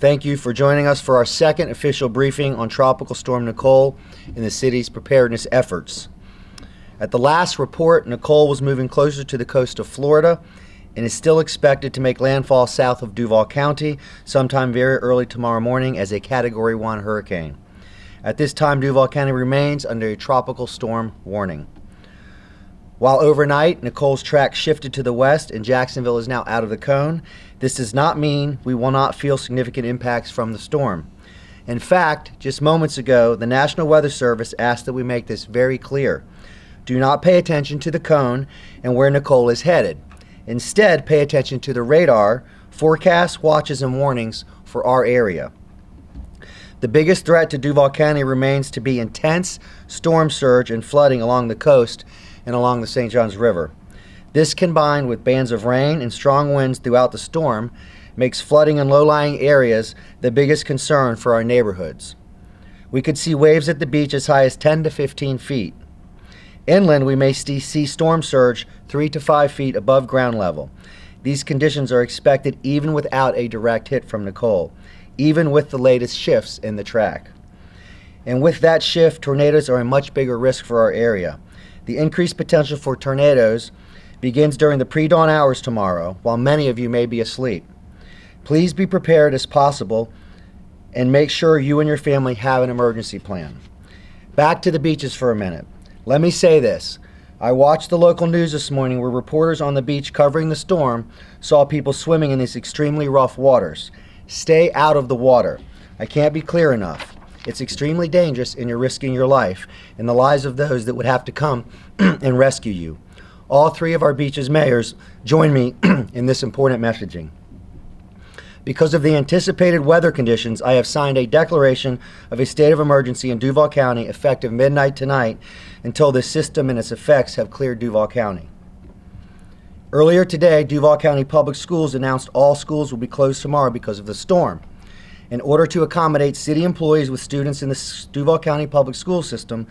Thank you for joining us for our second official briefing on Tropical Storm Nicole and the city's preparedness efforts. At the last report, Nicole was moving closer to the coast of Florida and is still expected to make landfall south of Duval County sometime very early tomorrow morning as a Category 1 hurricane. At this time, Duval County remains under a tropical storm warning. While overnight, Nicole's track shifted to the west and Jacksonville is now out of the cone, this does not mean we will not feel significant impacts from the storm. In fact, just moments ago, the National Weather Service asked that we make this very clear. Do not pay attention to the cone and where Nicole is headed. Instead, pay attention to the radar, forecasts, watches, and warnings for our area. The biggest threat to Duval County remains to be intense storm surge and flooding along the coast and along the St. Johns River. This, combined with bands of rain and strong winds throughout the storm, makes flooding in low-lying areas the biggest concern for our neighborhoods. We could see waves at the beach as high as 10 to 15 feet. Inland, we may see storm surge 3 to 5 feet above ground level. These conditions are expected even without a direct hit from Nicole, even with the latest shifts in the track. And with that shift, tornadoes are a much bigger risk for our area. The increased potential for tornadoes begins during the pre-dawn hours tomorrow, while many of you may be asleep. Please be prepared as possible and make sure you and your family have an emergency plan. Back to the beaches for a minute. Let me say this. I watched the local news this morning where reporters on the beach covering the storm saw people swimming in these extremely rough waters. Stay out of the water. I can't be clear enough. It's extremely dangerous and you're risking your life and the lives of those that would have to come and rescue you. All three of our beaches' mayors join me in this important messaging. Because of the anticipated weather conditions, I have signed a declaration of a state of emergency in Duval County effective midnight tonight until this system and its effects have cleared Duval County. Earlier today, Duval County Public Schools announced all schools will be closed tomorrow because of the storm. In order to accommodate city employees with students in the Duval County Public School System,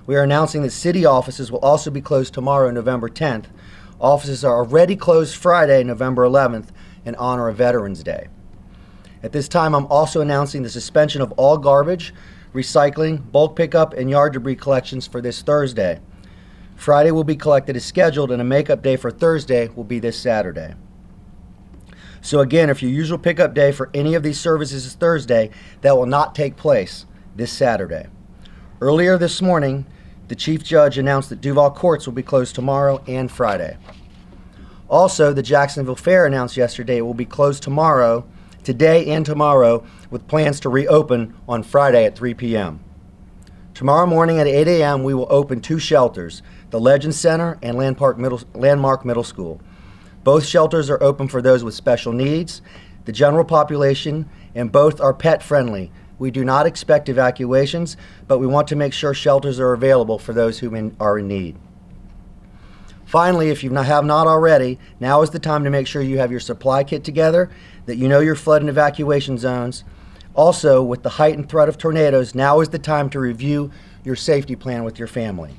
we are announcing that city offices will also be closed tomorrow, November 10th. Offices are already closed Friday, November 11th, in honor of Veterans Day. At this time, I'm also announcing the suspension of all garbage, recycling, bulk pickup, and yard debris collections for this Thursday. Friday will be collected as scheduled, and a makeup day for Thursday will be this Saturday. So again, if your usual pickup day for any of these services is Thursday, that will not take place this Saturday. Earlier this morning, the Chief Judge announced that Duval Courts will be closed tomorrow and Friday. Also, the Jacksonville Fair announced yesterday it will be closed today and tomorrow, with plans to reopen on Friday at 3 p.m. Tomorrow morning at 8 a.m., we will open two shelters, the Legend Center and Landmark Middle School. Both shelters are open for those with special needs, the general population, and both are pet-friendly. We do not expect evacuations, but we want to make sure shelters are available for those who are in need. Finally, if you have not already, now is the time to make sure you have your supply kit together, that you know your flood and evacuation zones. Also, with the heightened threat of tornadoes, now is the time to review your safety plan with your family.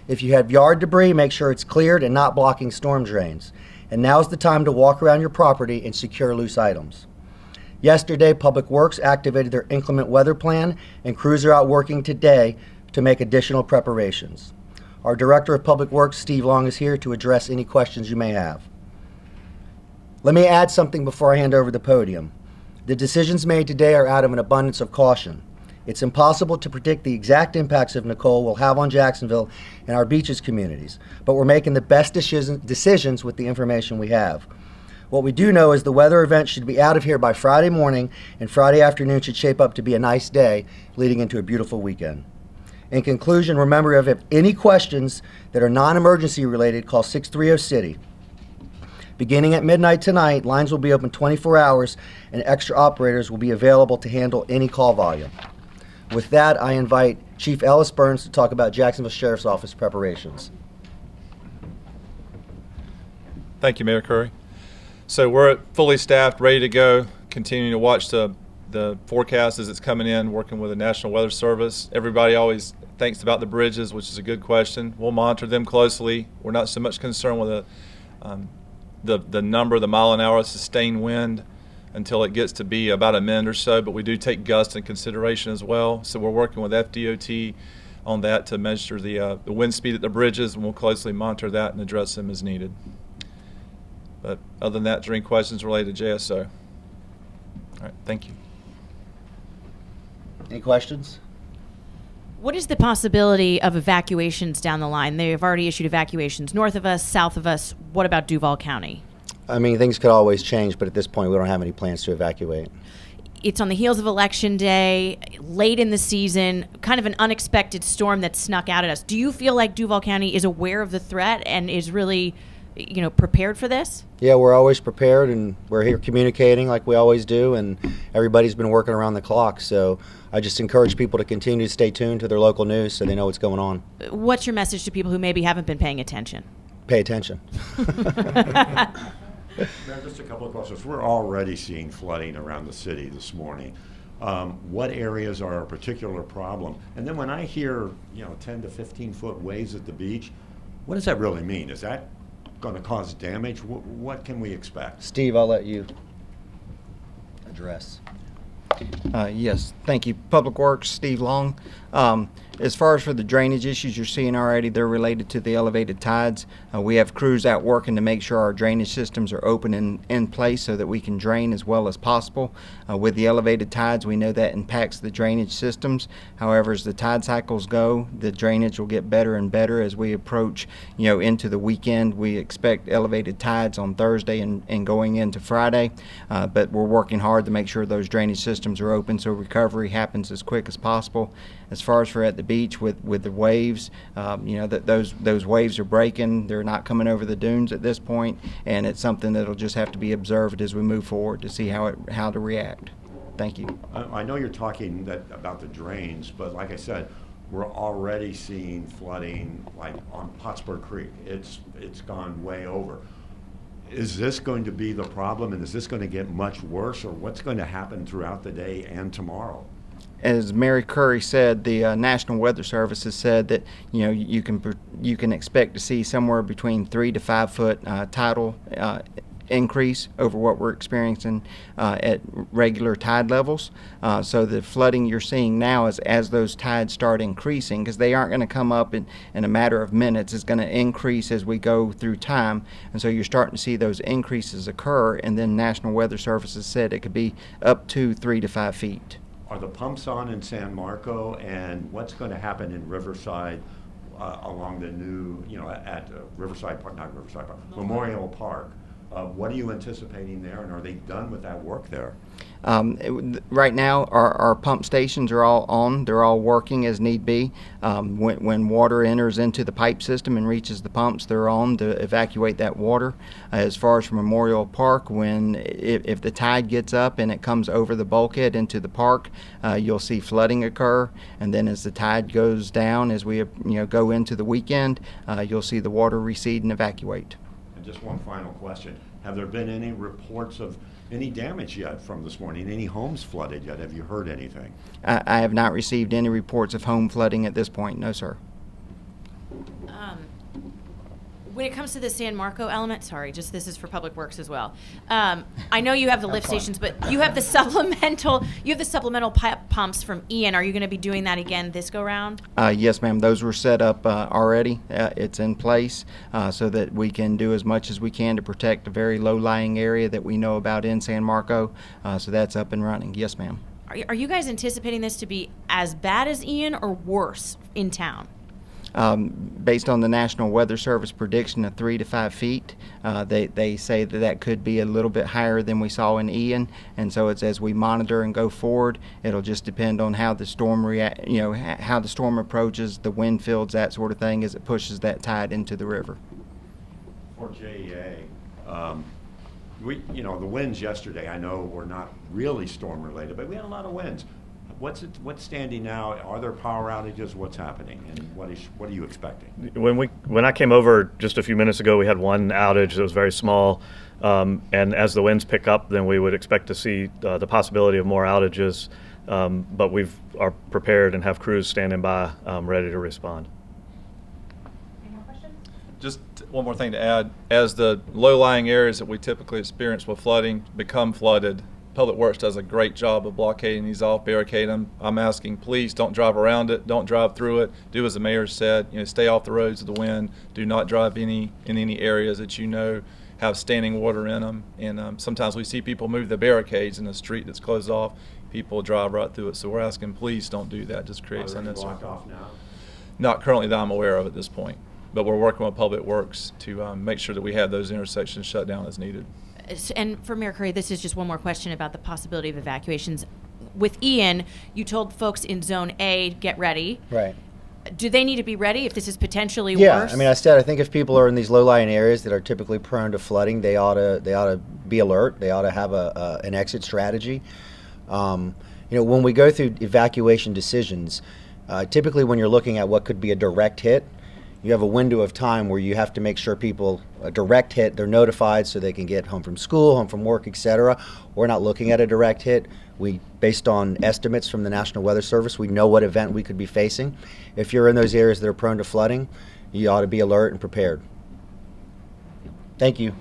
If you have yard debris, make sure it's cleared and not blocking storm drains. And now is the time to walk around your property and secure loose items. Yesterday, Public Works activated their inclement weather plan, and crews are out working today to make additional preparations. Our Director of Public Works, Steve Long, is here to address any questions you may have. Let me add something before I hand over the podium. The decisions made today are out of an abundance of caution. It's impossible to predict the exact impacts of Nicole will have on Jacksonville and our beaches communities, but we're making the best decisions with the information we have. What we do know is the weather event should be out of here by Friday morning, and Friday afternoon should shape up to be a nice day, leading into a beautiful weekend. In conclusion, remember, if you have any questions that are non-emergency related, call 630-CITY. Beginning at midnight tonight, lines will be open 24 hours, and extra operators will be available to handle any call volume. With that, I invite Chief Ellis Burns to talk about Jacksonville Sheriff's Office preparations. Thank you, Mayor Curry. So we're fully staffed, ready to go, continuing to watch the forecast as it's coming in, working with the National Weather Service. Everybody always thinks about the bridges, which is a good question. We'll monitor them closely. We're not so much concerned with the number, the mile an hour sustained wind. until it gets to be about a minute or so, but we do take gusts in consideration as well. So we're working with FDOT on that to measure the wind speed at the bridges, and we'll closely monitor that and address them as needed. But other than that, is there any questions related to JSO? All right, thank you. Any questions? What is the possibility of evacuations down the line? They've already issued evacuations north of us, south of us. What about Duval County? I mean, things could always change, but at this point, we don't have any plans to evacuate. It's on the heels of Election Day, late in the season, kind of an unexpected storm that snuck out at us. Do you feel like Duval County is aware of the threat and is really, prepared for this? Yeah, we're always prepared, and we're here communicating like we always do, and everybody's been working around the clock. So I just encourage people to continue to stay tuned to their local news so they know what's going on. What's your message to people who maybe haven't been paying attention? Pay attention. Mayor, just a couple of questions. We're already seeing flooding around the city this morning. What areas are a particular problem? And then when I hear, 10 to 15 foot waves at the beach, what does that really mean? Is that going to cause damage? What can we expect? Steve, I'll let you address. Yes, thank you. Public Works, Steve Long. As far as for the drainage issues you're seeing already, they're related to the elevated tides. We have crews out working to make sure our drainage systems are open and in place so that we can drain as well as possible. With the elevated tides, we know that impacts the drainage systems. However, as the tide cycles go, the drainage will get better and better as we approach, into the weekend. We expect elevated tides on Thursday and going into Friday, but we're working hard to make sure those drainage systems are open so recovery happens as quick as possible. As far as for at the beach with the waves, that those waves are breaking. They're not coming over the dunes at this point, and it's something that'll just have to be observed as we move forward to see how to react. Thank you. I know you're talking about the drains, but like I said, we're already seeing flooding like on Pottsburg Creek. It's gone way over. Is this going to be the problem, and is this going to get much worse, or what's going to happen throughout the day and tomorrow? As Mary Curry said, the National Weather Service has said that you can expect to see somewhere between 3 to 5 foot tidal increase over what we're experiencing at regular tide levels. So the flooding you're seeing now is as those tides start increasing, because they aren't going to come up in a matter of minutes. It's going to increase as we go through time, and so you're starting to see those increases occur, and then National Weather Service has said it could be up to 3 to 5 feet. Are the pumps on in San Marco, and what's going to happen in Riverside along the new, at Riverside Park, not Riverside Park, Memorial Park? What are you anticipating there, and are they done with that work there? Right now, our pump stations are all on. They're all working as need be. When water enters into the pipe system and reaches the pumps, they're on to evacuate that water. As far as for Memorial Park, if the tide gets up and it comes over the bulkhead into the park, you'll see flooding occur. And then as the tide goes down, as we go into the weekend, you'll see the water recede and evacuate. And just one final question. Have there been any reports of any damage yet from this morning? Any homes flooded yet? Have you heard anything? I have not received any reports of home flooding at this point. No, sir. When it comes to the San Marco element, this is for Public Works as well. I know you have the lift stations, but you have the supplemental pumps from Ian. Are you going to be doing that again this go round? Yes, ma'am. Those were set up already. It's in place so that we can do as much as we can to protect a very low-lying area that we know about in San Marco. So that's up and running. Yes, ma'am. Are you guys anticipating this to be as bad as Ian or worse in town? Based on the National Weather Service prediction of 3 to 5 feet, they say that could be a little bit higher than we saw in Ian, and so it's as we monitor and go forward, it'll just depend on how the storm how the storm approaches, the wind fields, that sort of thing, as it pushes that tide into the river. For JEA, the winds yesterday, I know were not really storm related, but we had a lot of winds. What's standing now? Are there power outages? What's happening, and what are you expecting? When I came over just a few minutes ago, we had one outage that was very small, and as the winds pick up, then we would expect to see the possibility of more outages. But we are prepared and have crews standing by, ready to respond. Any more questions? Just one more thing to add. As the low-lying areas that we typically experience with flooding become flooded, Public Works does a great job of blockading these off, barricade them. I'm asking, please don't drive around it, don't drive through it. Do as the mayor said, stay off the roads of the wind. Do not drive in any areas that have standing water in them. And sometimes we see people move the barricades in the street that's closed off. People drive right through it. So we're asking, please don't do that. Just creates Are they unnecessary. blocked off now? Not currently that I'm aware of at this point, but we're working with Public Works to make sure that we have those intersections shut down as needed. And for Mayor Curry, this is just one more question about the possibility of evacuations. With Ian, you told folks in Zone A, get ready. Right. Do they need to be ready if this is potentially Yeah, worse? I mean, I think if people are in these low-lying areas that are typically prone to flooding, they ought to be alert. They ought to have an exit strategy. When we go through evacuation decisions, typically when you're looking at what could be a direct hit, you have a window of time where you have to make sure people, a direct hit, they're notified so they can get home from school, home from work, etc. We're not looking at a direct hit. Based on estimates from the National Weather Service, we know what event we could be facing. If you're in those areas that are prone to flooding, you ought to be alert and prepared. Thank you.